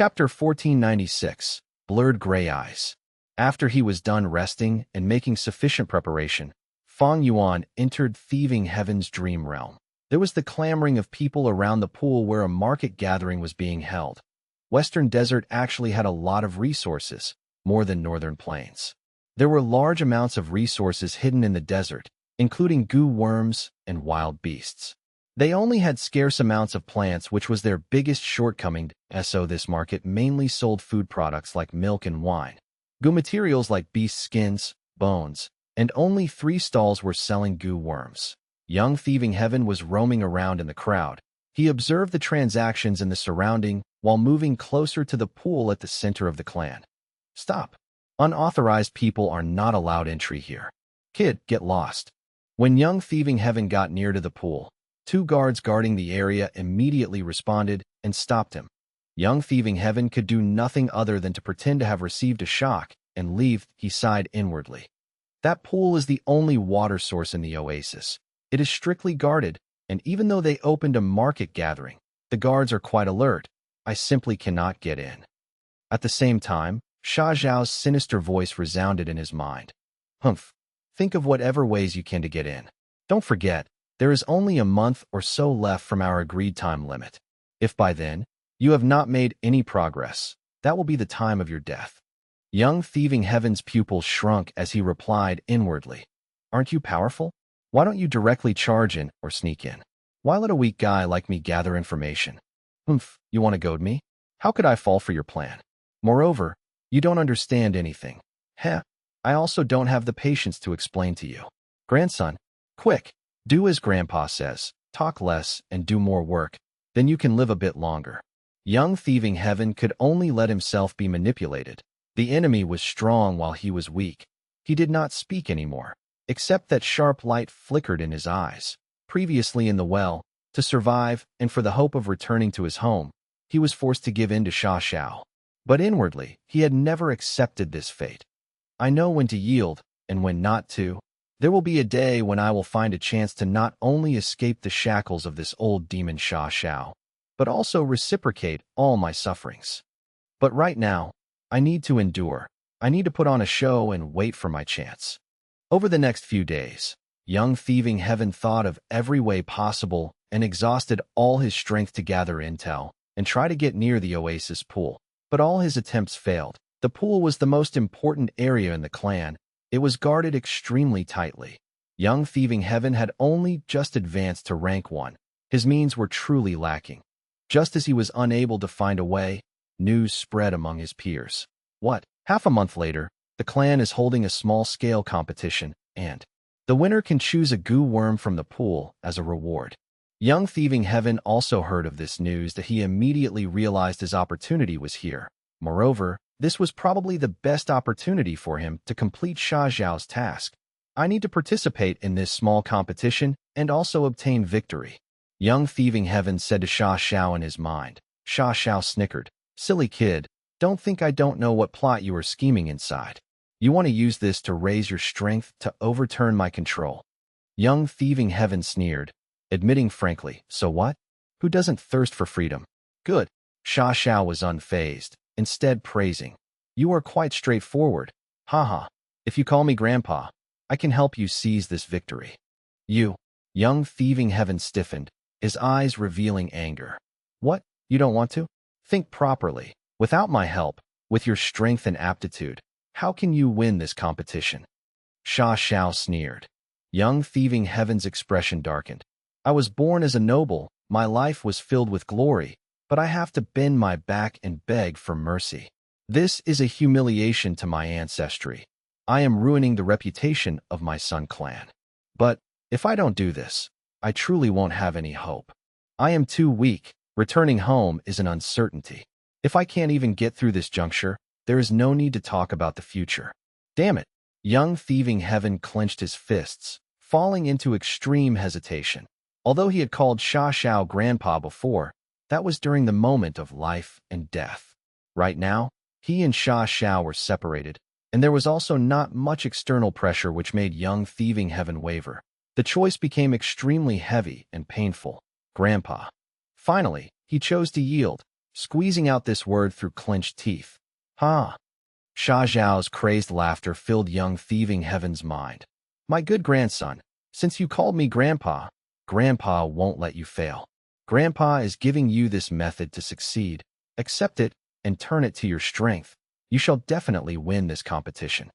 Chapter 1496, Blurred Gray Eyes. After he was done resting and making sufficient preparation, Fang Yuan entered thieving heaven's dream realm. There was the clamoring of people around the pool where a market gathering was being held. Western Desert actually had a lot of resources, more than Northern Plains. There were large amounts of resources hidden in the desert, including goo worms and wild beasts. They only had scarce amounts of plants, which was their biggest shortcoming, so this market mainly sold food products like milk and wine, goo materials like beast skins, bones, and only 3 stalls were selling goo worms. Young Thieving Heaven was roaming around in the crowd. He observed the transactions in the surrounding while moving closer to the pool at the center of the clan. Stop. Unauthorized people are not allowed entry here. Kid, get lost. When Young Thieving Heaven got near to the pool, 2 guards guarding the area immediately responded and stopped him. Young Thieving Heaven could do nothing other than to pretend to have received a shock and leave. He sighed inwardly. That pool is the only water source in the oasis. It is strictly guarded, and even though they opened a market gathering, the guards are quite alert. I simply cannot get in. At the same time, Sha Zhao's sinister voice resounded in his mind. Humph. Think of whatever ways you can to get in. Don't forget, there is only a month or so left from our agreed time limit. If by then, you have not made any progress, that will be the time of your death. Young Thieving Heaven's pupils shrunk as he replied inwardly. Aren't you powerful? Why don't you directly charge in or sneak in? Why let a weak guy like me gather information? Humph, you want to goad me? How could I fall for your plan? Moreover, you don't understand anything. Heh, I also don't have the patience to explain to you. Grandson, quick, do as Grandpa says, talk less and do more work, then you can live a bit longer. Young Thieving Heaven could only let himself be manipulated. The enemy was strong while he was weak. He did not speak anymore, except that sharp light flickered in his eyes. Previously in the well, to survive and for the hope of returning to his home, he was forced to give in to Sha Xiao. But inwardly, he had never accepted this fate. I know when to yield and when not to. There will be a day when I will find a chance to not only escape the shackles of this old demon Sha Xiao, but also reciprocate all my sufferings. But right now, I need to endure. I need to put on a show and wait for my chance. Over the next few days, Young Thieving Heaven thought of every way possible and exhausted all his strength to gather intel and try to get near the oasis pool. But all his attempts failed. The pool was the most important area in the clan. It was guarded extremely tightly. Young Thieving Heaven had only just advanced to rank 1. His means were truly lacking. Just as he was unable to find a way, news spread among his peers. What? Half a month later, the clan is holding a small-scale competition, and the winner can choose a goo worm from the pool as a reward. Young Thieving Heaven also heard of this news that he immediately realized his opportunity was here. Moreover, this was probably the best opportunity for him to complete Sha Zhao's task. I need to participate in this small competition and also obtain victory. Young Thieving Heaven said to Sha Xiao in his mind. Sha Xiao snickered. Silly kid, don't think I don't know what plot you are scheming inside. You want to use this to raise your strength to overturn my control. Young Thieving Heaven sneered, admitting frankly, so what? Who doesn't thirst for freedom? Good. Sha Xiao was unfazed, instead praising. You are quite straightforward. Haha. If you call me Grandpa, I can help you seize this victory. You. Young Thieving Heaven stiffened, his eyes revealing anger. What? You don't want to? Think properly. Without my help, with your strength and aptitude, how can you win this competition? Sha Xiao sneered. Young Thieving Heaven's expression darkened. I was born as a noble, my life was filled with glory, but I have to bend my back and beg for mercy. This is a humiliation to my ancestry. I am ruining the reputation of my Sun clan. But if I don't do this, I truly won't have any hope. I am too weak. Returning home is an uncertainty. If I can't even get through this juncture, there is no need to talk about the future. Damn it. Young Thieving Heaven clenched his fists, falling into extreme hesitation. Although he had called Sha Xiao Grandpa before, that was during the moment of life and death. Right now, he and Sha Xiao were separated, and there was also not much external pressure which made Young Thieving Heaven waver. The choice became extremely heavy and painful. Grandpa. Finally, he chose to yield. squeezing out this word through clenched teeth. Ha! Sha Zhao's crazed laughter filled young thieving Heaven's mind. My good grandson, since you called me Grandpa, Grandpa won't let you fail. Grandpa is giving you this method to succeed. Accept it and turn it to your strength. You shall definitely win this competition.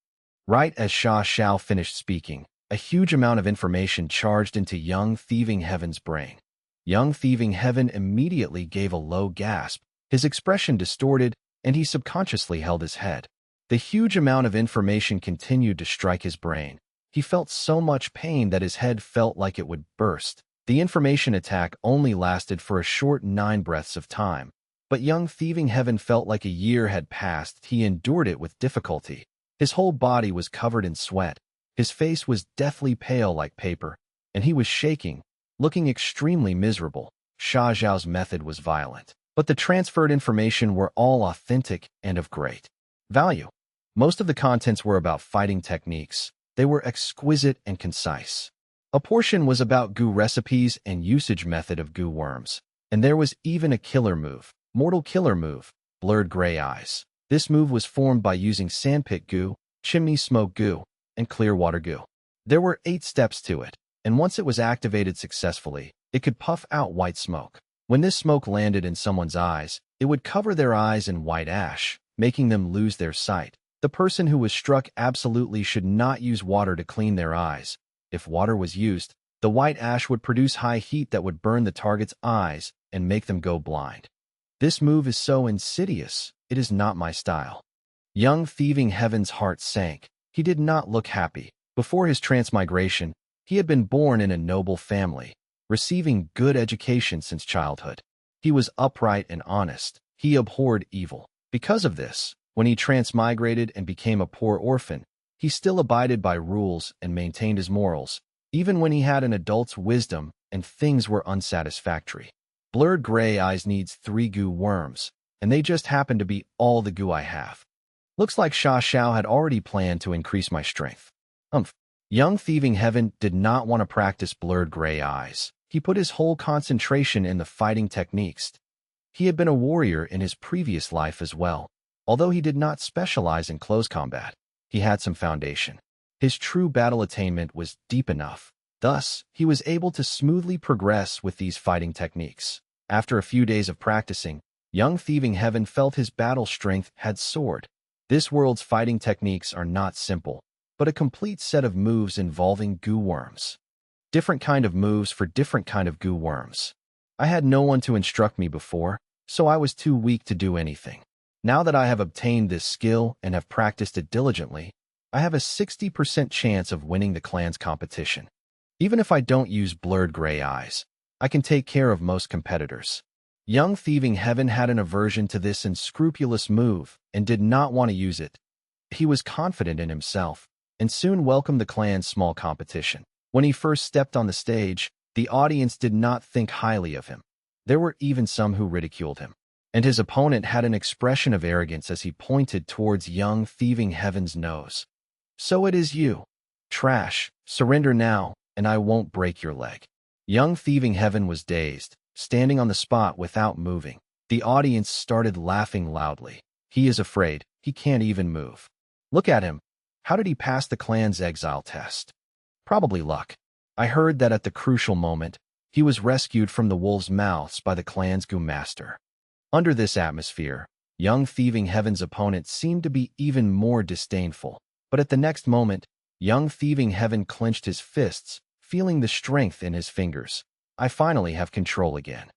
Right as Sha Zhao finished speaking, a huge amount of information charged into young thieving Heaven's brain. Young thieving Heaven immediately gave a low gasp. His expression distorted, and he subconsciously held his head. The huge amount of information continued to strike his brain. He felt so much pain that his head felt like it would burst. The information attack only lasted for a short 9 breaths of time. But young thieving Heaven felt like a year had passed. He endured it with difficulty. His whole body was covered in sweat. His face was deathly pale like paper, and he was shaking, looking extremely miserable. Sha Zhao's method was violent, but the transferred information were all authentic and of great value. Most of the contents were about fighting techniques. They were exquisite and concise. A portion was about goo recipes and usage method of goo worms, and there was even a killer move, mortal killer move, blurred gray eyes. This move was formed by using sandpit goo, chimney smoke goo, and clear water goo. There were 8 steps to it, and once it was activated successfully, it could puff out white smoke. When this smoke landed in someone's eyes, it would cover their eyes in white ash, making them lose their sight. The person who was struck absolutely should not use water to clean their eyes. If water was used, the white ash would produce high heat that would burn the target's eyes and make them go blind. This move is so insidious, it is not my style. Young thieving Heaven's heart sank. He did not look happy. Before his transmigration, he had been born in a noble family, receiving good education since childhood. He was upright and honest. He abhorred evil. Because of this, when he transmigrated and became a poor orphan, he still abided by rules and maintained his morals, even when he had an adult's wisdom and things were unsatisfactory. Blurred gray eyes needs 3 goo worms, and they just happen to be all the goo I have. Looks like Sha Zhao had already planned to increase my strength. Young thieving Heaven did not want to practice blurred gray eyes. He put his whole concentration in the fighting techniques. He had been a warrior in his previous life as well. Although he did not specialize in close combat, he had some foundation. His true battle attainment was deep enough. Thus, he was able to smoothly progress with these fighting techniques. After a few days of practicing, young thieving Heaven felt his battle strength had soared. This world's fighting techniques are not simple, but a complete set of moves involving goo worms. Different kind of moves for different kind of goo worms. I had no one to instruct me before, so I was too weak to do anything. Now that I have obtained this skill and have practiced it diligently, I have a 60% chance of winning the clan's competition. Even if I don't use blurred gray eyes, I can take care of most competitors. Young thieving Heaven had an aversion to this unscrupulous move and did not want to use it. He was confident in himself and soon welcomed the clan's small competition. When he first stepped on the stage, the audience did not think highly of him. There were even some who ridiculed him, and his opponent had an expression of arrogance as he pointed towards young thieving Heaven's nose. So it is you. Trash, surrender now, and I won't break your leg. Young thieving Heaven was dazed, standing on the spot without moving. The audience started laughing loudly. He is afraid. He can't even move. Look at him. How did he pass the clan's exile test? Probably luck. I heard that at the crucial moment, he was rescued from the wolves' mouths by the clan's goo master. Under this atmosphere, young thieving Heaven's opponent seemed to be even more disdainful. But at the next moment, young thieving Heaven clenched his fists, feeling the strength in his fingers. I finally have control again.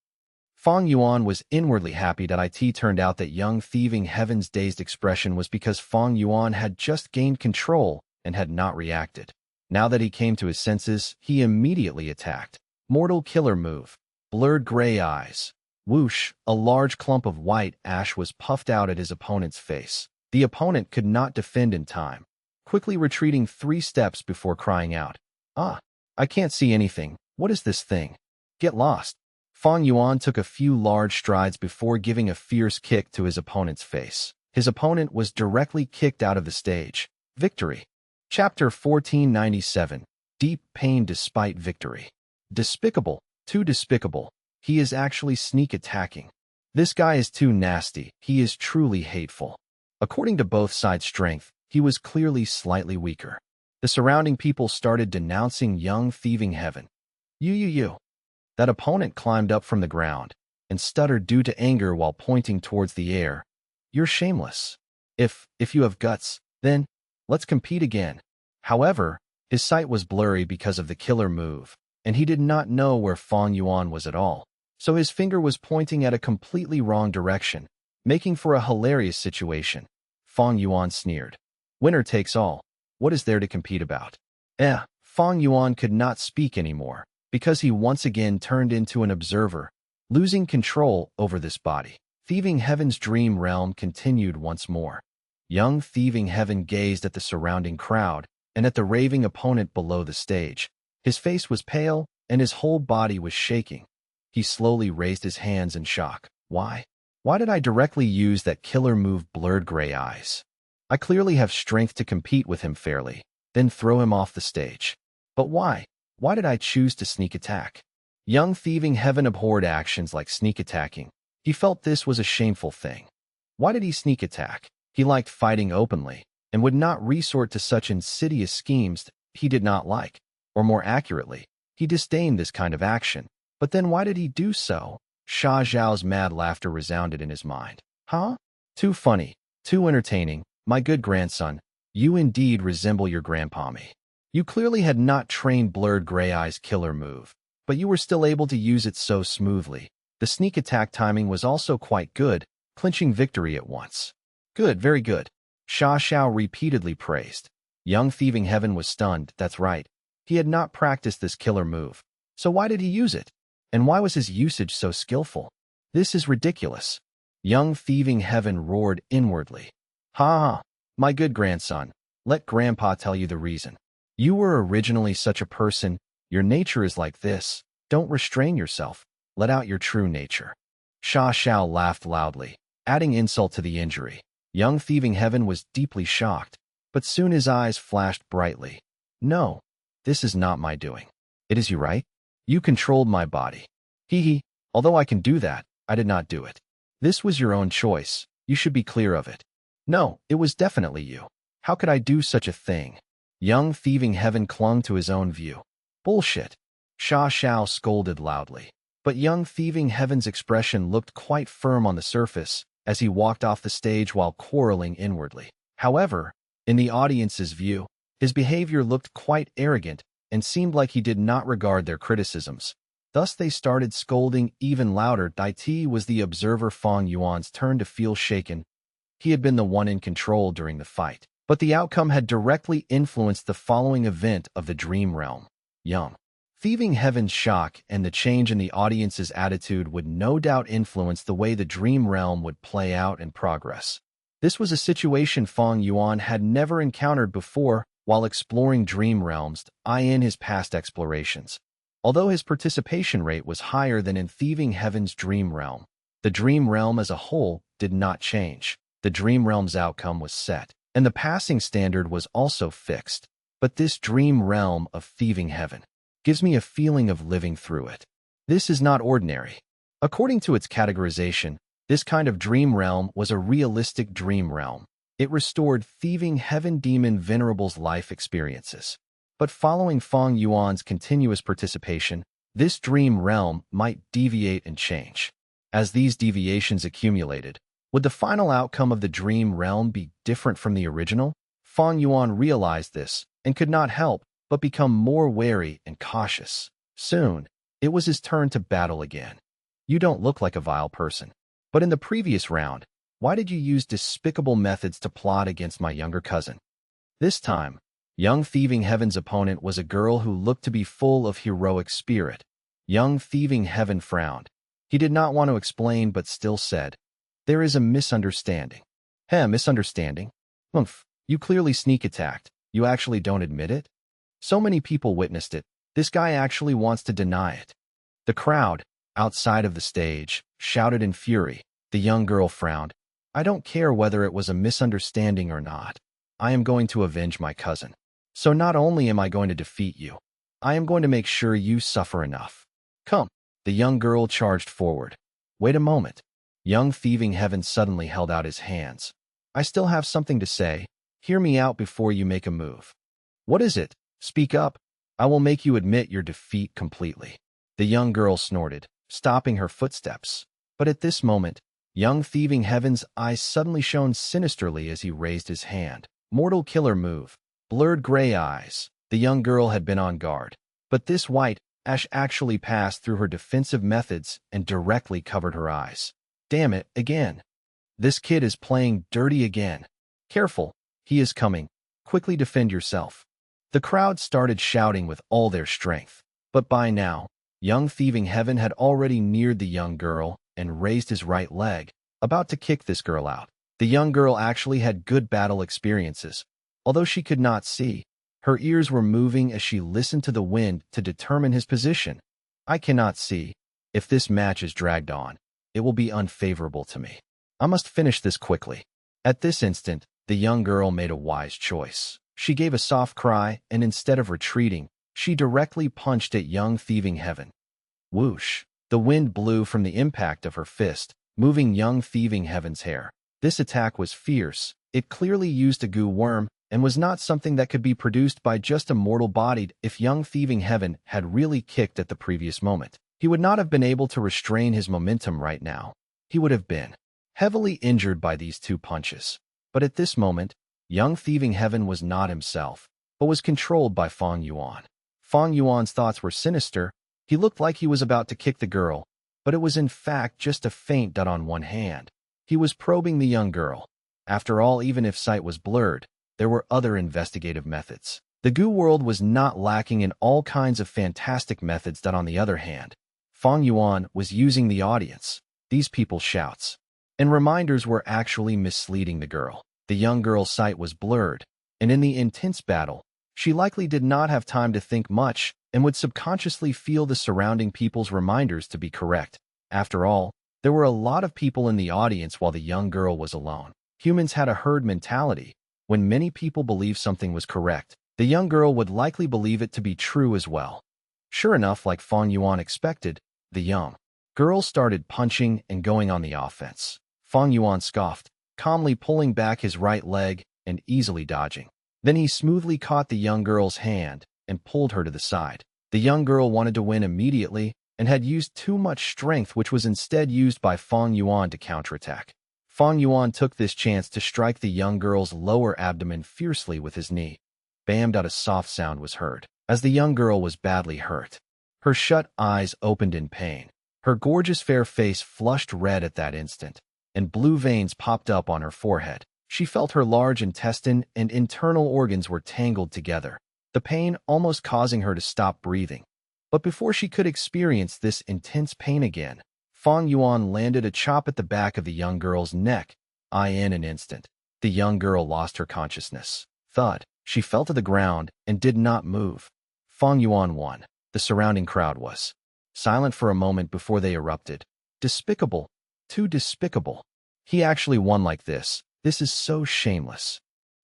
Fang Yuan was inwardly happy that it turned out that young thieving Heaven's dazed expression was because Fang Yuan had just gained control and had not reacted. Now that he came to his senses, he immediately attacked. Mortal killer move. Blurred gray eyes. Whoosh, a large clump of white ash was puffed out at his opponent's face. The opponent could not defend in time, quickly retreating 3 steps before crying out, "Ah, I can't see anything. What is this thing? Get lost." Fang Yuan took a few large strides before giving a fierce kick to his opponent's face. His opponent was directly kicked out of the stage. Victory. Chapter 1497. Deep pain despite victory. Despicable. Too despicable. He is actually sneak attacking. This guy is too nasty. He is truly hateful. According to both sides' strength, he was clearly slightly weaker. The surrounding people started denouncing young thieving heaven. You. That opponent climbed up from the ground and stuttered due to anger while pointing towards the air. You're shameless. If you have guts, then let's compete again. However, his sight was blurry because of the killer move, and he did not know where Fang Yuan was at all. So his finger was pointing at a completely wrong direction, making for a hilarious situation. Fang Yuan sneered. Winner takes all. What is there to compete about? Fang Yuan could not speak anymore, because he once again turned into an observer, losing control over this body. Thieving Heaven's dream realm continued once more. Young Thieving Heaven gazed at the surrounding crowd and at the raving opponent below the stage. His face was pale, and his whole body was shaking. He slowly raised his hands in shock. Why? Why did I directly use that killer move, blurred gray eyes? I clearly have strength to compete with him fairly, then throw him off the stage. But why? Why did I choose to sneak attack? Young Thieving Heaven abhorred actions like sneak attacking. He felt this was a shameful thing. Why did he sneak attack? He liked fighting openly, and would not resort to such insidious schemes he did not like. Or more accurately, he disdained this kind of action. But then why did he do so? Sha Zhao's mad laughter resounded in his mind. Huh? Too funny, too entertaining. My good grandson, you indeed resemble your grandpommy. You clearly had not trained blurred gray eyes killer move, but you were still able to use it so smoothly. The sneak attack timing was also quite good, clinching victory at once. Good, very good. Sha Zhao repeatedly praised. Young Thieving Heaven was stunned. That's right. He had not practiced this killer move. So why did he use it? And why was his usage so skillful? This is ridiculous. Young Thieving Heaven roared inwardly. Ha! My good grandson, let Grandpa tell you the reason. You were originally such a person. Your nature is like this. Don't restrain yourself. Let out your true nature. Sha Zhao laughed loudly, adding insult to the injury. Young Thieving Heaven was deeply shocked, but soon his eyes flashed brightly. No, this is not my doing. It is you, right? You controlled my body. Hee. Although I can do that, I did not do it. This was your own choice. You should be clear of it. No, it was definitely you. How could I do such a thing? Young Thieving Heaven clung to his own view. Bullshit. Sha Zhao scolded loudly. But Young Thieving Heaven's expression looked quite firm on the surface as he walked off the stage while quarreling inwardly. However, in the audience's view, his behavior looked quite arrogant and seemed like he did not regard their criticisms. Thus they started scolding even louder. It was the observer Fang Yuan's turn to feel shaken. He had been the one in control during the fight, but the outcome had directly influenced the following event of the dream realm. Young Thieving Heaven's shock and the change in the audience's attitude would no doubt influence the way the dream realm would play out and progress. This was a situation Fang Yuan had never encountered before while exploring dream realms, in his past explorations. Although his participation rate was higher than in Thieving Heaven's dream realm, the dream realm as a whole did not change. The dream realm's outcome was set, and the passing standard was also fixed. But this dream realm of Thieving Heaven gives me a feeling of living through it. This is not ordinary. According to its categorization, this kind of dream realm was a realistic dream realm. It restored Thieving Heaven Demon Venerable's life experiences. But following Fang Yuan's continuous participation, this dream realm might deviate and change. As these deviations accumulated, would the final outcome of the dream realm be different from the original? Fang Yuan realized this and could not help but become more wary and cautious. Soon, it was his turn to battle again. You don't look like a vile person. But in the previous round, why did you use despicable methods to plot against my younger cousin? This time, Young Thieving Heaven's opponent was a girl who looked to be full of heroic spirit. Young Thieving Heaven frowned. He did not want to explain but still said, "There is a misunderstanding." Misunderstanding? Humph, you clearly sneak attacked. You actually don't admit it? So many people witnessed it. This guy actually wants to deny it. The crowd, outside of the stage, shouted in fury. The young girl frowned. I don't care whether it was a misunderstanding or not. I am going to avenge my cousin. So not only am I going to defeat you, I am going to make sure you suffer enough. Come. The young girl charged forward. Wait a moment. Young thieving heaven suddenly held out his hands. I still have something to say. Hear me out before you make a move. What is it? Speak up. I will make you admit your defeat completely. The young girl snorted, stopping her footsteps. But at this moment, young thieving heaven's eyes suddenly shone sinisterly as he raised his hand. Mortal killer move. Blurred gray eyes. The young girl had been on guard. But this white ash actually passed through her defensive methods and directly covered her eyes. Damn it, again. This kid is playing dirty again. Careful, he is coming. Quickly defend yourself. The crowd started shouting with all their strength. But by now, young thieving heaven had already neared the young girl and raised his right leg, about to kick this girl out. The young girl actually had good battle experiences. Although she could not see, her ears were moving as she listened to the wind to determine his position. I cannot see. If this match is dragged on, it will be unfavorable to me. I must finish this quickly. At this instant, the young girl made a wise choice. She gave a soft cry, and instead of retreating, she directly punched at young thieving heaven. Whoosh! The wind blew from the impact of her fist, moving young thieving heaven's hair. This attack was fierce. It clearly used a goo worm, and was not something that could be produced by just a mortal bodied. If young thieving heaven had really kicked at the previous moment, he would not have been able to restrain his momentum right now. He would have been heavily injured by these two punches. But at this moment, young thieving heaven was not himself, but was controlled by Fang Yuan. Fang Yuan's thoughts were sinister. He looked like he was about to kick the girl, but it was in fact just a feint done on one hand. He was probing the young girl. After all, even if sight was blurred, there were other investigative methods. The goo world was not lacking in all kinds of fantastic methods that, on the other hand, Fang Yuan was using the audience, these people's shouts, and reminders were actually misleading the girl. The young girl's sight was blurred, and in the intense battle, she likely did not have time to think much and would subconsciously feel the surrounding people's reminders to be correct. After all, there were a lot of people in the audience while the young girl was alone. Humans had a herd mentality. When many people believed something was correct, the young girl would likely believe it to be true as well. Sure enough, like Fang Yuan expected, the young girl started punching and going on the offense. Fang Yuan scoffed, calmly pulling back his right leg and easily dodging. Then he smoothly caught the young girl's hand and pulled her to the side. The young girl wanted to win immediately and had used too much strength, which was instead used by Fang Yuan to counterattack. Fang Yuan took this chance to strike the young girl's lower abdomen fiercely with his knee. Bam! A soft sound was heard, as the young girl was badly hurt. Her shut eyes opened in pain. Her gorgeous fair face flushed red at that instant, and blue veins popped up on her forehead. She felt her large intestine and internal organs were tangled together, the pain almost causing her to stop breathing. But before she could experience this intense pain again, Fang Yuan landed a chop at the back of the young girl's neck. In an instant, the young girl lost her consciousness. Thud! She fell to the ground and did not move. Fang Yuan won. The surrounding crowd was silent for a moment before they erupted. Despicable. Too despicable. He actually won like this. This is so shameless.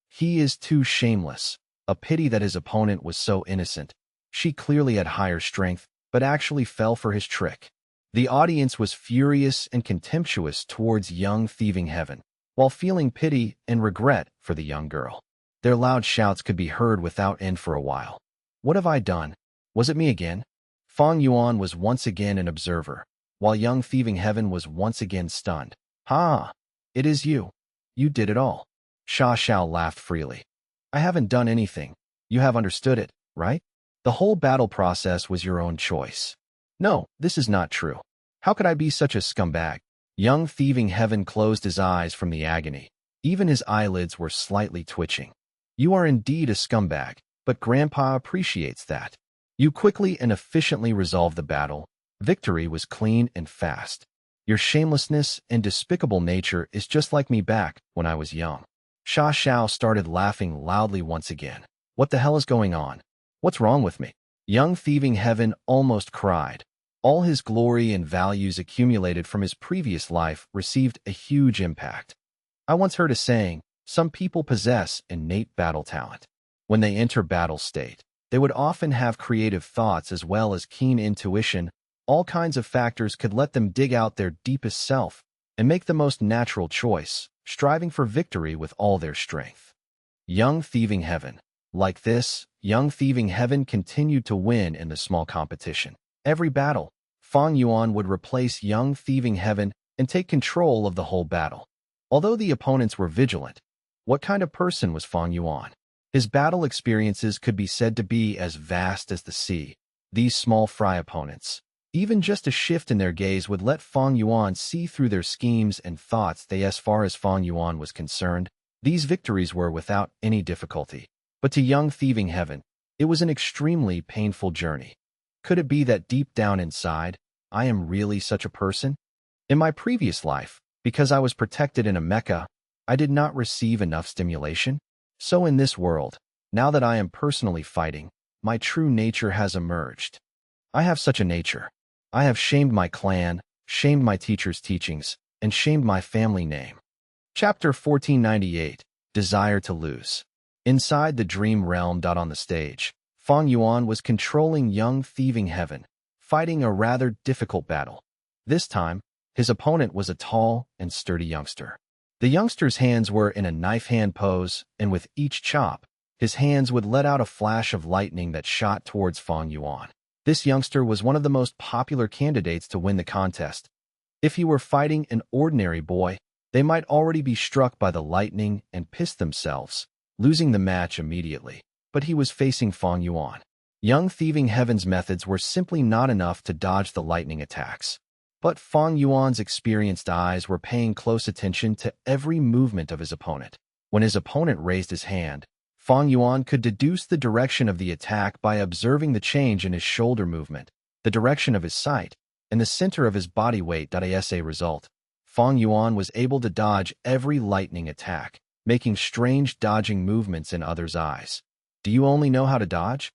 He is too shameless. A pity that his opponent was so innocent. She clearly had higher strength, but actually fell for his trick. The audience was furious and contemptuous towards young thieving heaven, while feeling pity and regret for the young girl. Their loud shouts could be heard without end for a while. What have I done? Was it me again? Fang Yuan was once again an observer, while young thieving heaven was once again stunned. Ha! It is you. You did it all. Sha Xiao laughed freely. I haven't done anything. You have understood it, right? The whole battle process was your own choice. No, this is not true. How could I be such a scumbag? Young thieving heaven closed his eyes from the agony. Even his eyelids were slightly twitching. You are indeed a scumbag, but Grandpa appreciates that. You quickly and efficiently resolved the battle. Victory was clean and fast. Your shamelessness and despicable nature is just like me back when I was young. Sha Xiao started laughing loudly once again. What the hell is going on? What's wrong with me? Young thieving heaven almost cried. All his glory and values accumulated from his previous life received a huge impact. I once heard a saying, some people possess innate battle talent. When they enter battle state, they would often have creative thoughts as well as keen intuition. All kinds of factors could let them dig out their deepest self. and make the most natural choice, striving for victory with all their strength. Young Thieving Heaven. Like this, Young Thieving Heaven continued to win in the small competition. Every battle, Fang Yuan would replace Young Thieving Heaven and take control of the whole battle. Although the opponents were vigilant, what kind of person was Fang Yuan? His battle experiences could be said to be as vast as the sea. These small fry opponents, even just a shift in their gaze would let Fang Yuan see through their schemes and thoughts. As far as Fang Yuan was concerned, these victories were without any difficulty. But to Young Thieving Heaven, it was an extremely painful journey. Could it be that deep down inside, I am really such a person? In my previous life, because I was protected in a mecha, I did not receive enough stimulation. So in this world, now that I am personally fighting, my true nature has emerged. I have such a nature. I have shamed my clan, shamed my teacher's teachings, and shamed my family name. Chapter 1498, Desire to Lose. Inside the dream realm. On the stage, Fang Yuan was controlling Young Thieving Heaven, fighting a rather difficult battle. This time, his opponent was a tall and sturdy youngster. The youngster's hands were in a knife hand pose, and with each chop, his hands would let out a flash of lightning that shot towards Fang Yuan. This youngster was one of the most popular candidates to win the contest. If he were fighting an ordinary boy, they might already be struck by the lightning and piss themselves, losing the match immediately. But he was facing Fang Yuan. Young Thieving Heaven's methods were simply not enough to dodge the lightning attacks. But Fang Yuan's experienced eyes were paying close attention to every movement of his opponent. When his opponent raised his hand, Fang Yuan could deduce the direction of the attack by observing the change in his shoulder movement, the direction of his sight, and the center of his body weight. As a result, Fang Yuan was able to dodge every lightning attack, making strange dodging movements in others' eyes. Do you only know how to dodge?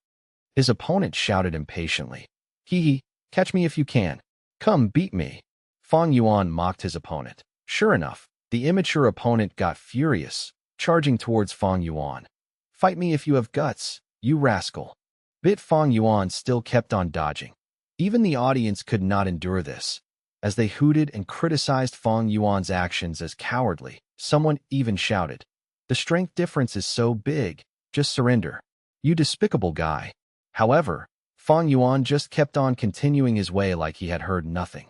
His opponent shouted impatiently. Hee, catch me if you can. Come beat me. Fang Yuan mocked his opponent. Sure enough, the immature opponent got furious, charging towards Fang Yuan. Fight me if you have guts, you rascal. But Fang Yuan still kept on dodging. Even the audience could not endure this. As they hooted and criticized Fang Yuan's actions as cowardly, someone even shouted, "The strength difference is so big, just surrender. You despicable guy." However, Fang Yuan just kept on continuing his way like he had heard nothing.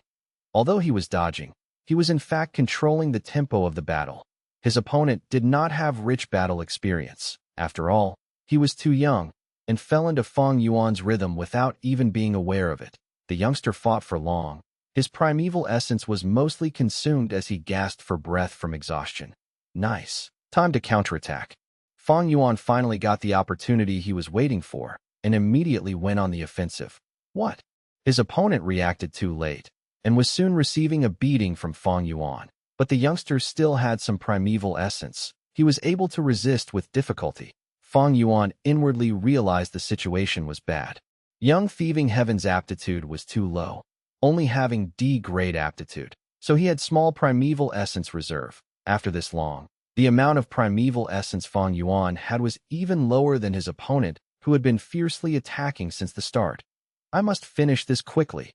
Although he was dodging, he was in fact controlling the tempo of the battle. His opponent did not have rich battle experience. After all, he was too young, and fell into Fang Yuan's rhythm without even being aware of it. The youngster fought for long. His primeval essence was mostly consumed as he gasped for breath from exhaustion. Nice. Time to counterattack. Fang Yuan finally got the opportunity he was waiting for, and immediately went on the offensive. What? His opponent reacted too late, and was soon receiving a beating from Fang Yuan. But the youngster still had some primeval essence. He was able to resist with difficulty. Fang Yuan inwardly realized the situation was bad. Young Thieving Heaven's aptitude was too low, only having D-grade aptitude, so he had small primeval essence reserve. After this long, the amount of primeval essence Fang Yuan had was even lower than his opponent, who had been fiercely attacking since the start. I must finish this quickly.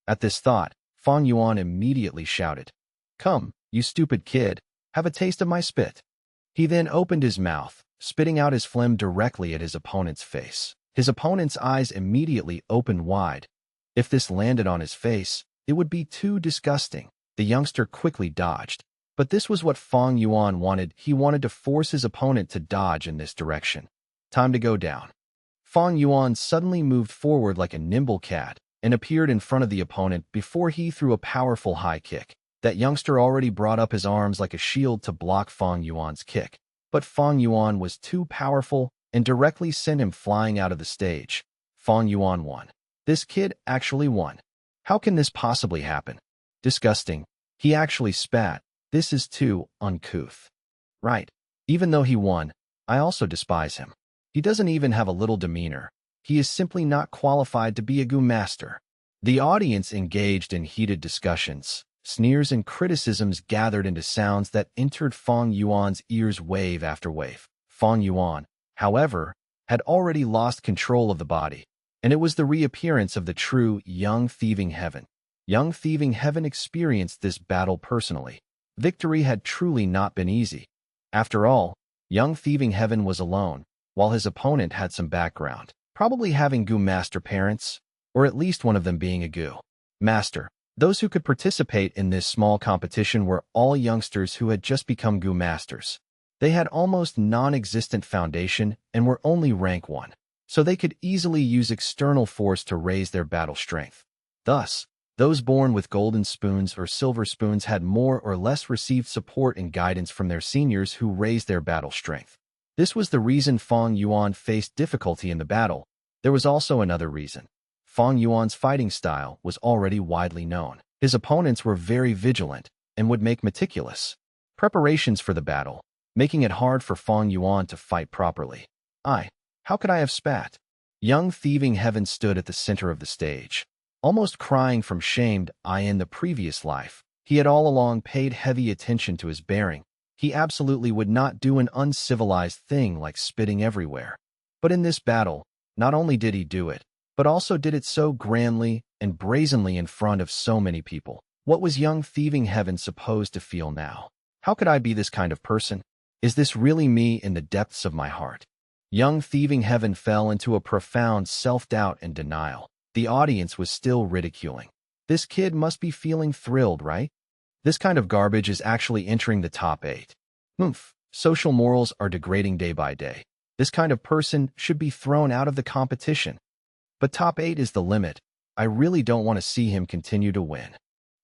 At this thought, Fang Yuan immediately shouted, "Come, you stupid kid, have a taste of my spit." He then opened his mouth, spitting out his phlegm directly at his opponent's face. His opponent's eyes immediately opened wide. If this landed on his face, it would be too disgusting. The youngster quickly dodged. But this was what Fang Yuan wanted. He wanted to force his opponent to dodge in this direction. Time to go down. Fang Yuan suddenly moved forward like a nimble cat and appeared in front of the opponent before he threw a powerful high kick. That youngster already brought up his arms like a shield to block Fang Yuan's kick. But Fang Yuan was too powerful and directly sent him flying out of the stage. Fang Yuan won. This kid actually won. How can this possibly happen? Disgusting. He actually spat. This is too uncouth. Right. Even though he won, I also despise him. He doesn't even have a little demeanor. He is simply not qualified to be a Gu master. The audience engaged in heated discussions. Sneers and criticisms gathered into sounds that entered Fang Yuan's ears wave after wave. Fang Yuan, however, had already lost control of the body, and it was the reappearance of the true Young Thieving Heaven. Young Thieving Heaven experienced this battle personally. Victory had truly not been easy. After all, young Thieving Heaven was alone, while his opponent had some background, probably having Gu Master parents, or at least one of them being a Gu Master. Those who could participate in this small competition were all youngsters who had just become Gu Masters. They had almost non-existent foundation and were only rank 1, so they could easily use external force to raise their battle strength. Thus, those born with golden spoons or silver spoons had more or less received support and guidance from their seniors who raised their battle strength. This was the reason Fang Yuan faced difficulty in the battle. There was also another reason. Fang Yuan's fighting style was already widely known. His opponents were very vigilant and would make meticulous preparations for the battle, making it hard for Fang Yuan to fight properly. How could I have spat? Young Thieving Heaven stood at the center of the stage, almost crying from shame. In the previous life, he had all along paid heavy attention to his bearing. He absolutely would not do an uncivilized thing like spitting everywhere. But in this battle, not only did he do it, but also did it so grandly and brazenly in front of so many people. What was young Thieving Heaven supposed to feel now? How could I be this kind of person? Is this really me in the depths of my heart? Young Thieving Heaven fell into a profound self-doubt and denial. The audience was still ridiculing. This kid must be feeling thrilled, right? This kind of garbage is actually entering the top 8. Social morals are degrading day by day. This kind of person should be thrown out of the competition. But top 8 is the limit. I really don't want to see him continue to win.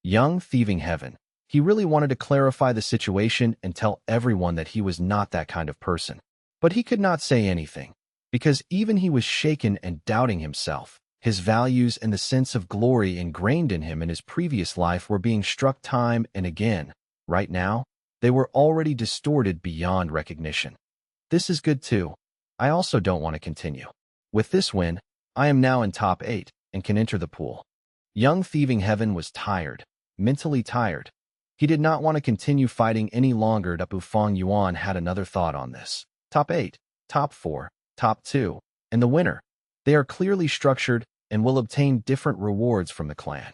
Young Thieving Heaven. He really wanted to clarify the situation and tell everyone that he was not that kind of person. But he could not say anything, because even he was shaken and doubting himself. His values and the sense of glory ingrained in him in his previous life were being struck time and again. Right now, they were already distorted beyond recognition. This is good too. I also don't want to continue. With this win, I am now in top 8 and can enter the pool. Young Thieving Heaven was tired, mentally tired. He did not want to continue fighting any longer. Fang Yuan had another thought on this. Top 8, top 4, top 2, and the winner. They are clearly structured and will obtain different rewards from the clan.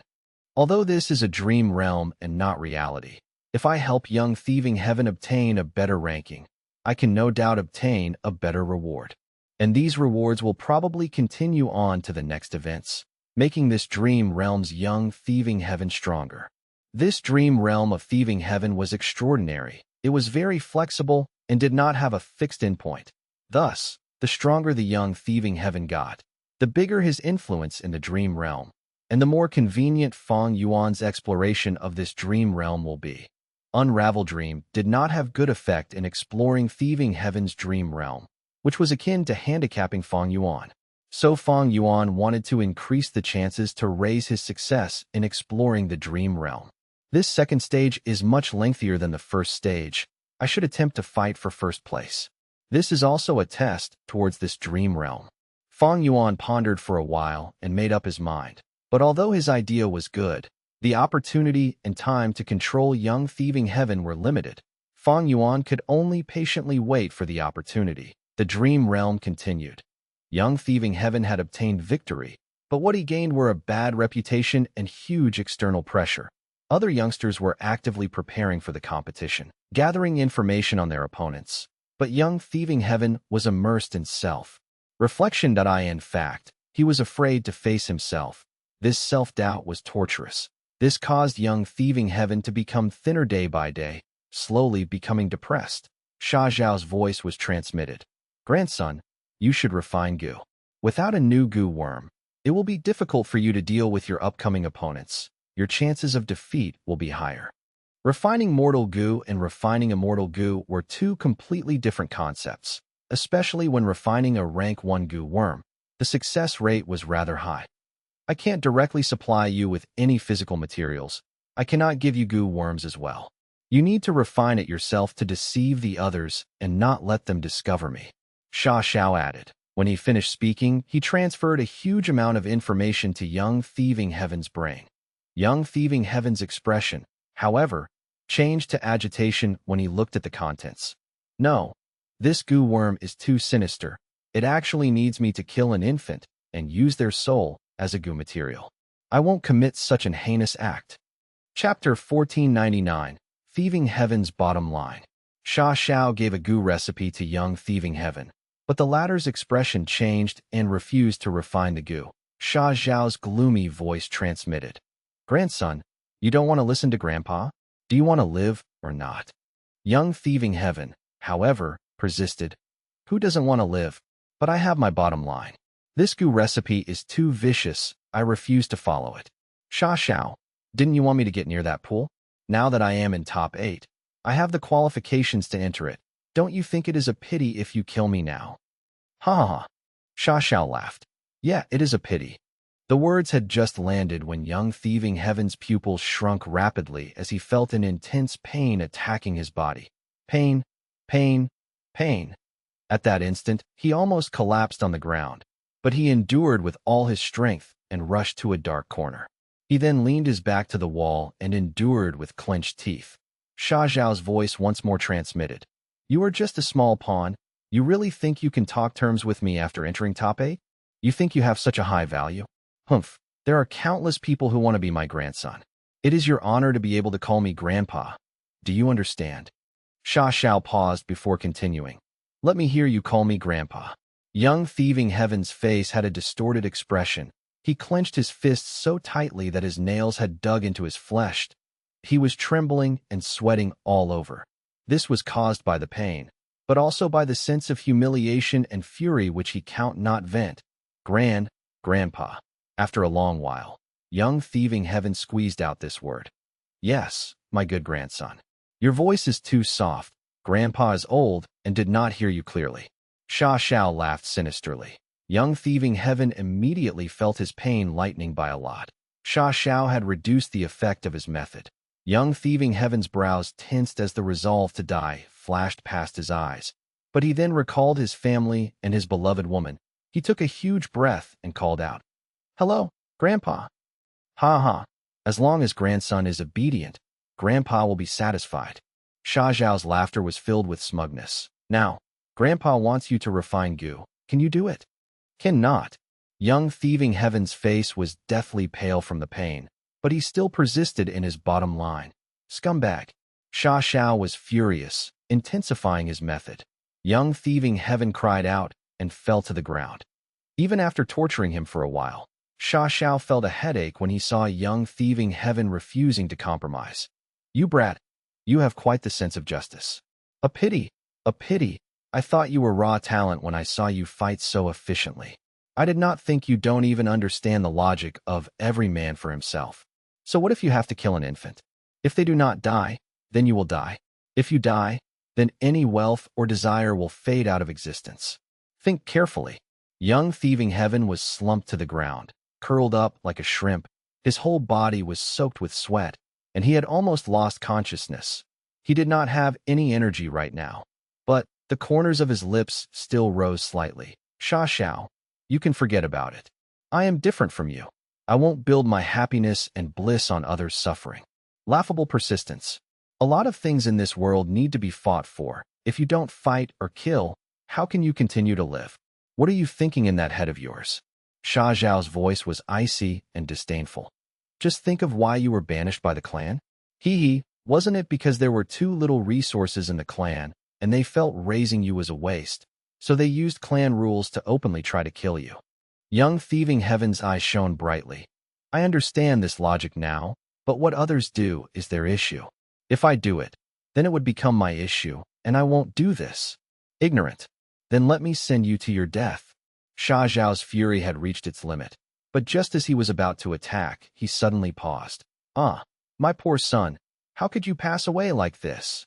Although this is a dream realm and not reality, if I help young Thieving Heaven obtain a better ranking, I can no doubt obtain a better reward. And these rewards will probably continue on to the next events, making this dream realm's young Thieving Heaven stronger. This dream realm of Thieving Heaven was extraordinary. It was very flexible and did not have a fixed endpoint. Thus, the stronger the young Thieving Heaven got, the bigger his influence in the dream realm, and the more convenient Fang Yuan's exploration of this dream realm will be. Unravel Dream did not have good effect in exploring Thieving Heaven's dream realm, which was akin to handicapping Fang Yuan. So Fang Yuan wanted to increase the chances to raise his success in exploring the dream realm. This second stage is much lengthier than the first stage. I should attempt to fight for first place. This is also a test towards this dream realm. Fang Yuan pondered for a while and made up his mind. But although his idea was good, the opportunity and time to control young Thieving Heaven were limited. Fang Yuan could only patiently wait for the opportunity. The dream realm continued. Young Thieving Heaven had obtained victory, but what he gained were a bad reputation and huge external pressure. Other youngsters were actively preparing for the competition, gathering information on their opponents. But young Thieving Heaven was immersed in self-reflection. In fact, he was afraid to face himself. This self-doubt was torturous. This caused young Thieving Heaven to become thinner day by day, slowly becoming depressed. Sha Zhao's voice was transmitted. Grandson, you should refine Gu. Without a new Gu worm, it will be difficult for you to deal with your upcoming opponents. Your chances of defeat will be higher. Refining mortal Gu and refining immortal Gu were two completely different concepts, especially when refining a rank 1 Gu worm. The success rate was rather high. I can't directly supply you with any physical materials. I cannot give you Gu worms as well. You need to refine it yourself to deceive the others and not let them discover me. Sha Xiao added. When he finished speaking, he transferred a huge amount of information to young Thieving Heaven's brain. Young Thieving Heaven's expression, however, changed to agitation when he looked at the contents. No, this Gu worm is too sinister. It actually needs me to kill an infant and use their soul as a Gu material. I won't commit such an heinous act. Chapter 1499, Thieving Heaven's Bottom Line. Sha Xiao gave a goo recipe to young Thieving Heaven, but the latter's expression changed and refused to refine the goo. Sha Xiao's gloomy voice transmitted. Grandson, you don't want to listen to Grandpa? Do you want to live or not? Young Thieving Heaven, however, persisted. Who doesn't want to live? But I have my bottom line. This goo recipe is too vicious. I refuse to follow it. Sha Xiao, didn't you want me to get near that pool? Now that I am in top 8, I have the qualifications to enter it. Don't you think it is a pity if you kill me now? Ha ha ha. Sha Xiao laughed. Yeah, it is a pity. The words had just landed when young Thieving Heaven's pupils shrunk rapidly as he felt an intense pain attacking his body. Pain, pain, pain. At that instant, he almost collapsed on the ground, but he endured with all his strength and rushed to a dark corner. He then leaned his back to the wall and endured with clenched teeth. Sha Zhao's voice once more transmitted. You are just a small pawn. You really think you can talk terms with me after entering top 8? You think you have such a high value? Humph, there are countless people who want to be my grandson. It is your honor to be able to call me Grandpa. Do you understand? Sha Xiao paused before continuing. Let me hear you call me Grandpa. Young Thieving Heaven's face had a distorted expression. He clenched his fists so tightly that his nails had dug into his flesh. He was trembling and sweating all over. This was caused by the pain, but also by the sense of humiliation and fury which he count not vent. Grandpa. After a long while, young Thieving Heaven squeezed out this word. Yes, my good grandson. Your voice is too soft. Grandpa is old and did not hear you clearly. Sha Xiao laughed sinisterly. Young Thieving Heaven immediately felt his pain lightening by a lot. Sha Xiao had reduced the effect of his method. Young Thieving Heaven's brows tensed as the resolve to die flashed past his eyes. But he then recalled his family and his beloved woman. He took a huge breath and called out, Hello, Grandpa. Ha ha. As long as grandson is obedient, Grandpa will be satisfied. Sha Zhao's laughter was filled with smugness. Now, Grandpa wants you to refine goo. Can you do it? Cannot. Young Thieving Heaven's face was deathly pale from the pain, but he still persisted in his bottom line. Scumbag. Sha Xiao was furious, intensifying his method. Young Thieving Heaven cried out and fell to the ground. Even after torturing him for a while, Sha Xiao felt a headache when he saw young Thieving Heaven refusing to compromise. You brat, you have quite the sense of justice. A pity. I thought you were raw talent when I saw you fight so efficiently. I did not think you don't even understand the logic of every man for himself. So what if you have to kill an infant? If they do not die, then you will die. If you die, then any wealth or desire will fade out of existence. Think carefully. Young Thieving Heaven was slumped to the ground, curled up like a shrimp. His whole body was soaked with sweat, and he had almost lost consciousness. He did not have any energy right now, but the corners of his lips still rose slightly. Sha Xiao, you can forget about it. I am different from you. I won't build my happiness and bliss on others' suffering. Laughable persistence. A lot of things in this world need to be fought for. If you don't fight or kill, how can you continue to live? What are you thinking in that head of yours? Sha Zhao's voice was icy and disdainful. Just think of why you were banished by the clan. Wasn't it because there were too little resources in the clan, and they felt raising you was a waste, so they used clan rules to openly try to kill you? Young Thieving Heaven's eyes shone brightly. I understand this logic now, but what others do is their issue. If I do it, then it would become my issue, and I won't do this. Ignorant. Then let me send you to your death. Sha Zhao's fury had reached its limit, but just as he was about to attack, he suddenly paused. My poor son, how could you pass away like this?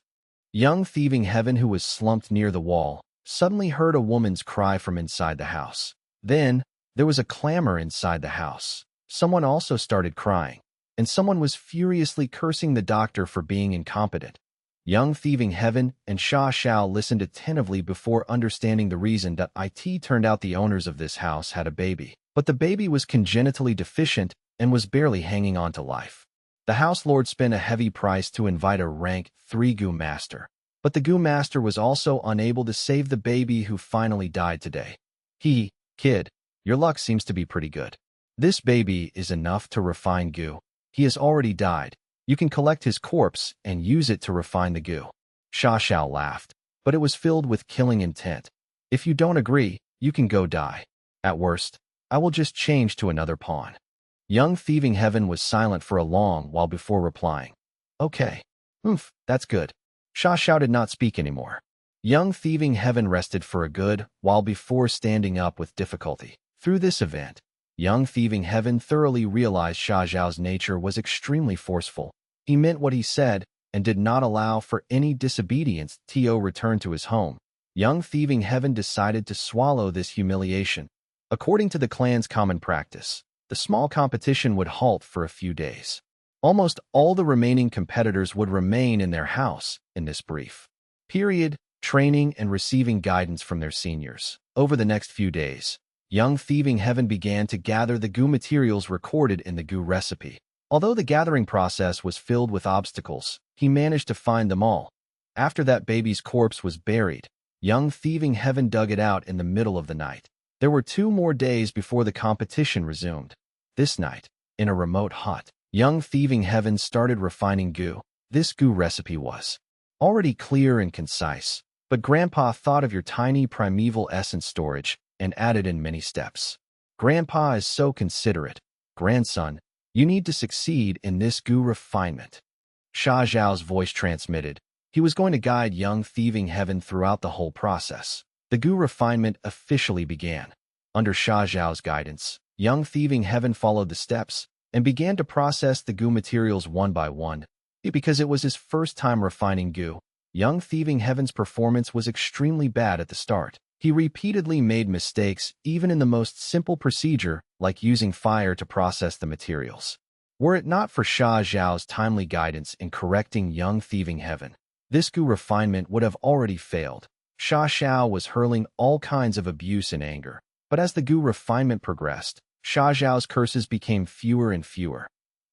Young Thieving Heaven, who was slumped near the wall, suddenly heard a woman's cry from inside the house. Then, there was a clamor inside the house. Someone also started crying, and someone was furiously cursing the doctor for being incompetent. Young Thieving Heaven and Sha Xiao listened attentively before understanding the reason that it turned out the owners of this house had a baby, but the baby was congenitally deficient and was barely hanging on to life. The house lord spent a heavy price to invite a rank 3 goo master, but the goo master was also unable to save the baby, who finally died today. Kid, your luck seems to be pretty good. This baby is enough to refine goo. He has already died. You can collect his corpse and use it to refine the goo. Sha Xiao laughed, but it was filled with killing intent. If you don't agree, you can go die. At worst, I will just change to another pawn. Young Thieving Heaven was silent for a long while before replying. Okay. That's good. Sha Xiao did not speak anymore. Young Thieving Heaven rested for a good while before standing up with difficulty. Through this event, Young Thieving Heaven thoroughly realized Sha Xiao's nature was extremely forceful. He meant what he said and did not allow for any disobedience. Tio returned to his home. Young Thieving Heaven decided to swallow this humiliation. According to the clan's common practice, the small competition would halt for a few days. Almost all the remaining competitors would remain in their house in this brief period, training and receiving guidance from their seniors. Over the next few days, Young Thieving Heaven began to gather the goo materials recorded in the goo recipe. Although the gathering process was filled with obstacles, he managed to find them all. After that baby's corpse was buried, Young Thieving Heaven dug it out in the middle of the night. There were 2 more days before the competition resumed. This night, in a remote hut, Young Thieving Heaven started refining goo. This goo recipe was already clear and concise, but Grandpa thought of your tiny primeval essence storage and added in many steps. Grandpa is so considerate. Grandson, you need to succeed in this goo refinement. Sha Xiao's voice transmitted. He was going to guide Young Thieving Heaven throughout the whole process. The goo refinement officially began. Under Sha Xiao's guidance, Young Thieving Heaven followed the steps and began to process the goo materials one by one. Because it was his first time refining goo, Young Thieving Heaven's performance was extremely bad at the start. He repeatedly made mistakes even in the most simple procedure, like using fire to process the materials. Were it not for Sha Xiao's timely guidance in correcting Young Thieving Heaven, this goo refinement would have already failed. Sha Xiao was hurling all kinds of abuse and anger, but as the goo refinement progressed, Sha Xiao's curses became fewer and fewer.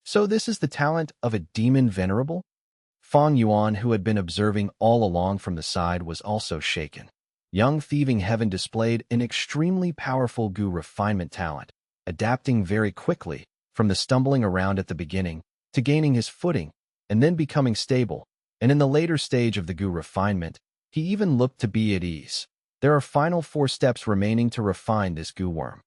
So this is the talent of a demon venerable? Fang Yuan, who had been observing all along from the side, was also shaken. Young Thieving Heaven displayed an extremely powerful goo refinement talent, adapting very quickly from the stumbling around at the beginning to gaining his footing and then becoming stable, and in the later stage of the goo refinement, he even looked to be at ease. There are final 4 steps remaining to refine this goo worm.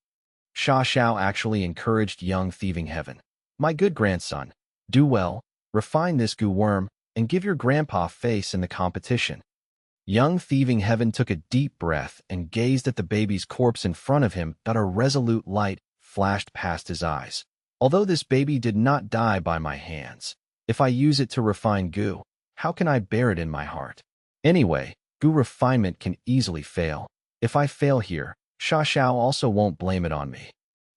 Sha Xiao actually encouraged Young Thieving Heaven. My good grandson, do well, refine this goo worm, and give your grandpa face in the competition. Young Thieving Heaven took a deep breath and gazed at the baby's corpse in front of him. A resolute light flashed past his eyes. Although this baby did not die by my hands, if I use it to refine goo, how can I bear it in my heart? Anyway, goo refinement can easily fail. If I fail here, Sha Xiao also won't blame it on me.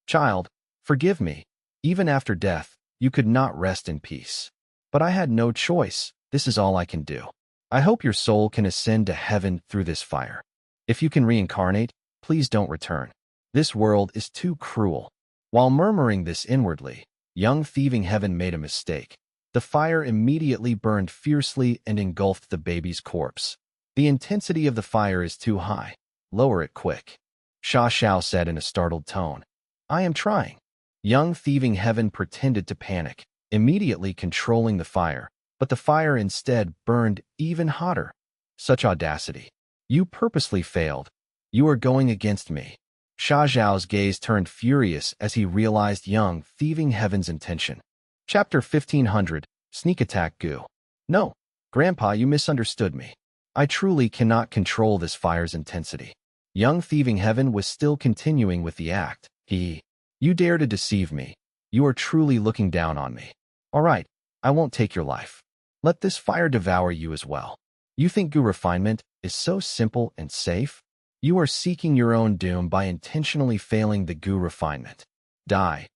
Child, forgive me. Even after death, you could not rest in peace. But I had no choice. This is all I can do. I hope your soul can ascend to heaven through this fire. If you can reincarnate, please don't return. This world is too cruel. While murmuring this inwardly, Young Thieving Heaven made a mistake. The fire immediately burned fiercely and engulfed the baby's corpse. The intensity of the fire is too high. Lower it quick. Sha Xiao said in a startled tone. I am trying. Young Thieving Heaven pretended to panic, immediately controlling the fire, but the fire instead burned even hotter. Such audacity. You purposely failed. You are going against me. Sha Xiao's gaze turned furious as he realized Young Thieving Heaven's intention. Chapter 1500, Sneak Attack Goo. No, Grandpa, you misunderstood me. I truly cannot control this fire's intensity. Young Thieving Heaven was still continuing with the act. You dare to deceive me. You are truly looking down on me. All right, I won't take your life. Let this fire devour you as well. You think goo refinement is so simple and safe? You are seeking your own doom by intentionally failing the goo refinement. Die.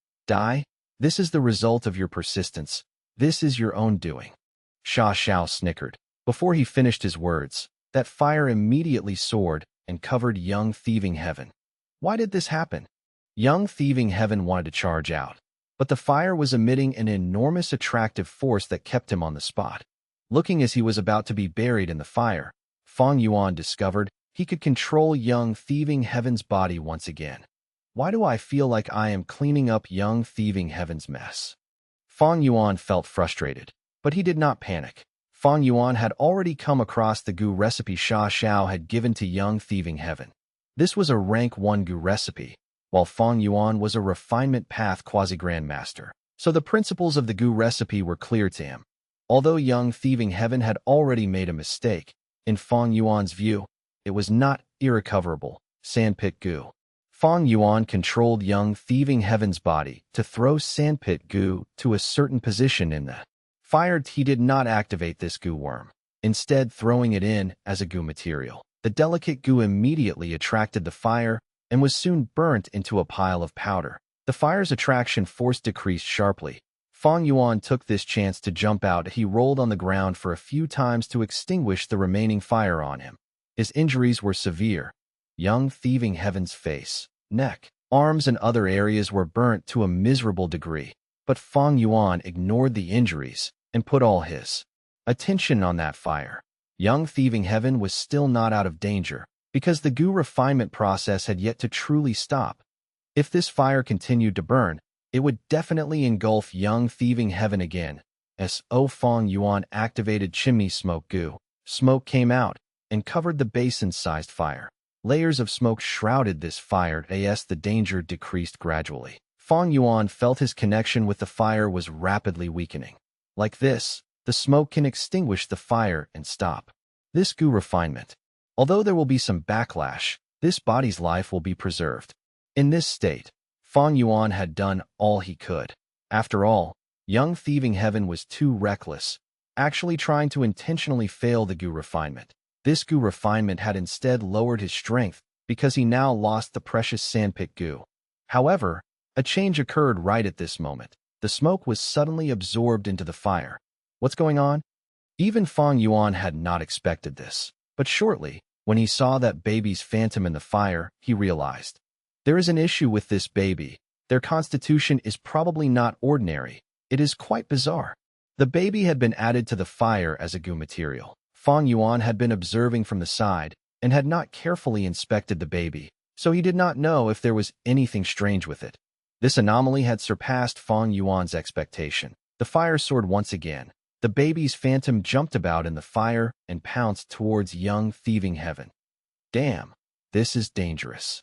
This is the result of your persistence. This is your own doing. Sha Xiao snickered. Before he finished his words, that fire immediately soared and covered Young Thieving Heaven. Why did this happen? Young Thieving Heaven wanted to charge out, but the fire was emitting an enormous attractive force that kept him on the spot. Looking as he was about to be buried in the fire, Fang Yuan discovered he could control Young Thieving Heaven's body once again. Why do I feel like I am cleaning up young thieving heaven's mess? Fang Yuan felt frustrated, but he did not panic. Fang Yuan had already come across the goo recipe Sha Xiao had given to young thieving heaven. This was a rank 1 goo recipe, while Fang Yuan was a refinement path quasi-grandmaster. So the principles of the goo recipe were clear to him. Although young thieving heaven had already made a mistake, in Fang Yuan's view, it was not irrecoverable. Sandpit goo. Fang Yuan controlled young thieving heaven's body to throw sandpit goo to a certain position in the fire. He did not activate this goo worm, instead throwing it in as a goo material. The delicate goo immediately attracted the fire and was soon burnt into a pile of powder. The fire's attraction force decreased sharply. Fang Yuan took this chance to jump out. He rolled on the ground for a few times to extinguish the remaining fire on him. His injuries were severe. Young thieving heaven's face, neck, arms, and other areas were burnt to a miserable degree. But Fang Yuan ignored the injuries and put all his attention on that fire. Young thieving heaven was still not out of danger, because the goo refinement process had yet to truly stop. If this fire continued to burn, it would definitely engulf young thieving heaven again. Fang Yuan activated chimney smoke goo. Smoke came out and covered the basin-sized fire. Layers of smoke shrouded this fire as the danger decreased gradually. Fang Yuan felt his connection with the fire was rapidly weakening. Like this, the smoke can extinguish the fire and stop this goo refinement. Although there will be some backlash, this body's life will be preserved. In this state, Fang Yuan had done all he could. After all, young thieving heaven was too reckless, actually trying to intentionally fail the goo refinement. This goo refinement had instead lowered his strength because he now lost the precious sandpit goo. However, a change occurred right at this moment. The smoke was suddenly absorbed into the fire. What's going on? Even Fang Yuan had not expected this. But shortly, when he saw that baby's phantom in the fire, he realized. There is an issue with this baby. Their constitution is probably not ordinary. It is quite bizarre. The baby had been added to the fire as a goo material. Fang Yuan had been observing from the side and had not carefully inspected the baby, so he did not know if there was anything strange with it. This anomaly had surpassed Fang Yuan's expectation. The fire soared once again. The baby's phantom jumped about in the fire and pounced towards young thieving heaven. Damn, this is dangerous.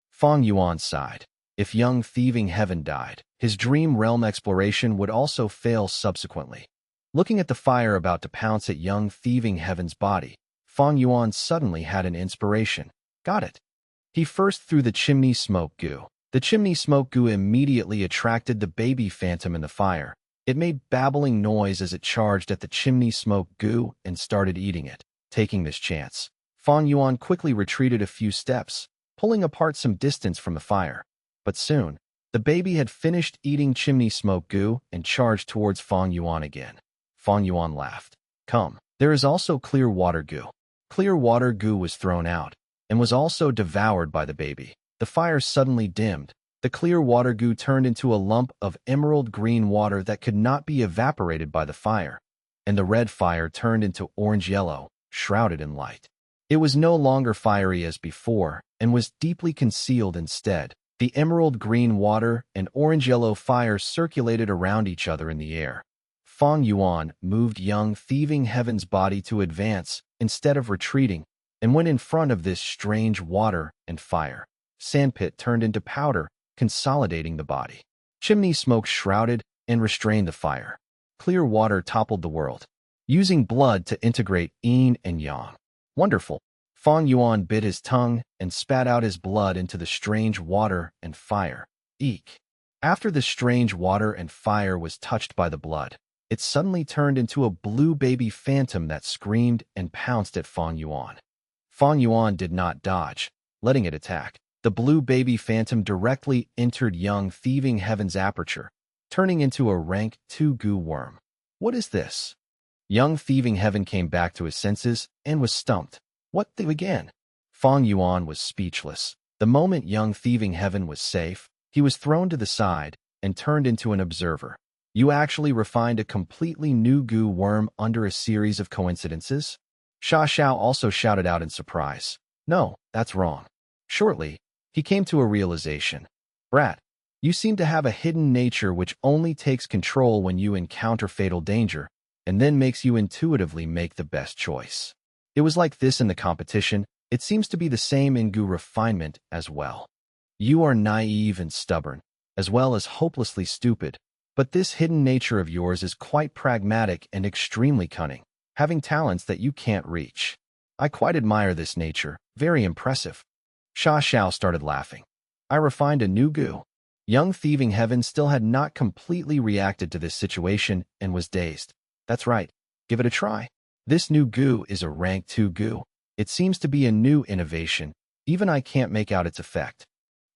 Fang Yuan sighed. If young thieving heaven died, his dream realm exploration would also fail subsequently. Looking at the fire about to pounce at young thieving heaven's body, Fang Yuan suddenly had an inspiration. Got it. He first threw the chimney smoke goo. The chimney smoke goo immediately attracted the baby phantom in the fire. It made babbling noise as it charged at the chimney smoke goo and started eating it. Taking this chance, Fang Yuan quickly retreated a few steps, pulling apart some distance from the fire. But soon, the baby had finished eating chimney smoke goo and charged towards Fang Yuan again. Fang Yuan laughed. Come, there is also clear water goo. Clear water goo was thrown out and was also devoured by the baby. The fire suddenly dimmed. The clear water goo turned into a lump of emerald green water that could not be evaporated by the fire, and the red fire turned into orange-yellow, shrouded in light. It was no longer fiery as before and was deeply concealed instead. The emerald green water and orange-yellow fire circulated around each other in the air. Fang Yuan moved young thieving heaven's body to advance instead of retreating and went in front of this strange water and fire. Sandpit turned into powder, consolidating the body. Chimney smoke shrouded and restrained the fire. Clear water toppled the world, using blood to integrate yin and yang. Wonderful. Fang Yuan bit his tongue and spat out his blood into the strange water and fire. Eek. After the strange water and fire was touched by the blood, it suddenly turned into a blue baby phantom that screamed and pounced at Fang Yuan. Fang Yuan did not dodge, letting it attack. The blue baby phantom directly entered young thieving heaven's aperture, turning into a rank 2 goo worm. What is this? Young thieving heaven came back to his senses and was stumped. What the again? Fang Yuan was speechless. The moment young thieving heaven was safe, he was thrown to the side and turned into an observer. You actually refined a completely new goo worm under a series of coincidences? Sha Xiao also shouted out in surprise. No, that's wrong. Shortly, he came to a realization. Brat, you seem to have a hidden nature which only takes control when you encounter fatal danger, and then makes you intuitively make the best choice. It was like this in the competition. It seems to be the same in Gu refinement as well. You are naive and stubborn, as well as hopelessly stupid, but this hidden nature of yours is quite pragmatic and extremely cunning, having talents that you can't reach. I quite admire this nature, very impressive. Sha Xiao started laughing. I refined a new Gu. Young Thieving Heaven still had not completely reacted to this situation and was dazed. That's right, give it a try. This new Gu is a rank 2 Gu. It seems to be a new innovation. Even I can't make out its effect.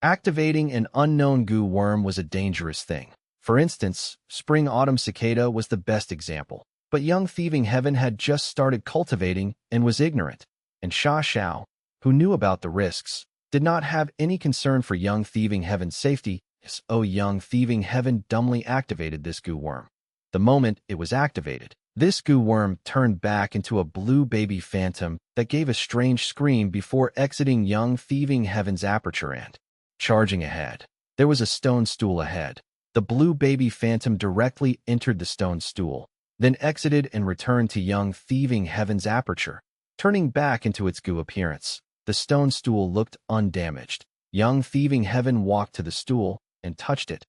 Activating an unknown Gu worm was a dangerous thing. For instance, Spring-Autumn Cicada was the best example. But Young Thieving Heaven had just started cultivating and was ignorant. And Sha Xiao, who knew about the risks, did not have any concern for Young Thieving Heaven's safety, so Young Thieving Heaven dumbly activated this Gu worm. The moment it was activated, this Gu worm turned back into a blue baby phantom that gave a strange scream before exiting Young Thieving Heaven's aperture and charging ahead. There was a stone stool ahead. The blue baby phantom directly entered the stone stool, then exited and returned to Young Thieving Heaven's aperture, turning back into its Gu appearance. The stone stool looked undamaged. Young Thieving Heaven walked to the stool and touched it.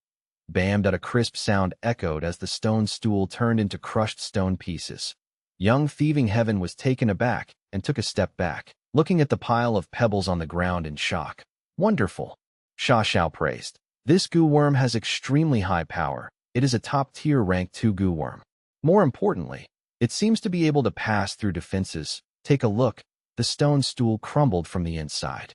Bam! A crisp sound echoed as the stone stool turned into crushed stone pieces. Young Thieving Heaven was taken aback and took a step back, looking at the pile of pebbles on the ground in shock. Wonderful! Sha Xiao praised. This Gu worm has extremely high power. It is a top-tier rank 2 Gu worm. More importantly, it seems to be able to pass through defenses. Take a look. The stone stool crumbled from the inside.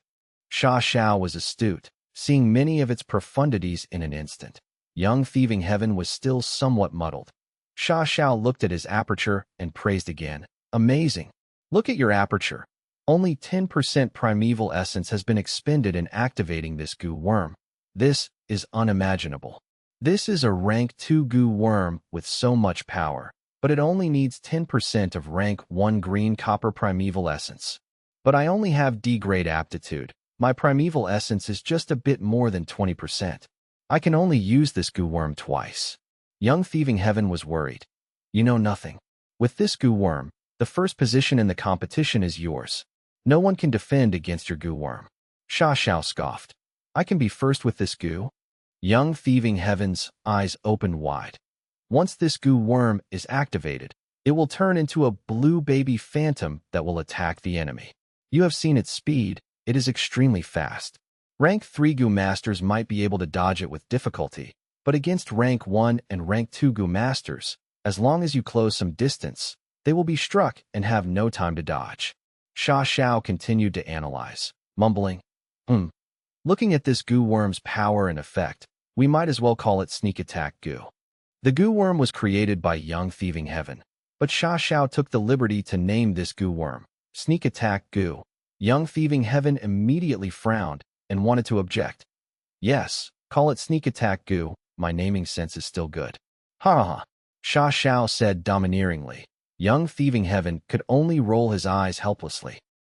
Sha Xiao was astute, seeing many of its profundities in an instant. Young Thieving Heaven was still somewhat muddled. Sha Xiao looked at his aperture and praised again. Amazing! Look at your aperture. Only 10% primeval essence has been expended in activating this Gu worm. This is unimaginable. This is a rank 2 Gu worm with so much power, but it only needs 10% of rank 1 green copper primeval essence. But I only have D-grade aptitude. My primeval essence is just a bit more than 20%. I can only use this Gu worm twice. Young Thieving Heaven was worried. You know nothing. With this Gu worm, the first position in the competition is yours. No one can defend against your Gu worm. Sha Xiao scoffed. I can be first with this Gu? Young Thieving Heaven's eyes opened wide. Once this Gu worm is activated, it will turn into a blue baby phantom that will attack the enemy. You have seen its speed. It is extremely fast. Rank 3 Gu masters might be able to dodge it with difficulty, but against rank 1 and rank 2 Gu masters, as long as you close some distance, they will be struck and have no time to dodge. Sha Xiao continued to analyze, mumbling, Looking at this Gu worm's power and effect, we might as well call it Sneak Attack Gu. The Gu worm was created by Young Thieving Heaven, but Sha Xiao took the liberty to name this Gu worm Sneak Attack Gu. Young Thieving Heaven immediately frowned and wanted to object. Yes, call it Sneak Attack Gu. My naming sense is still good. Ha ha! Sha Xiao said domineeringly. Young Thieving Heaven could only roll his eyes helplessly.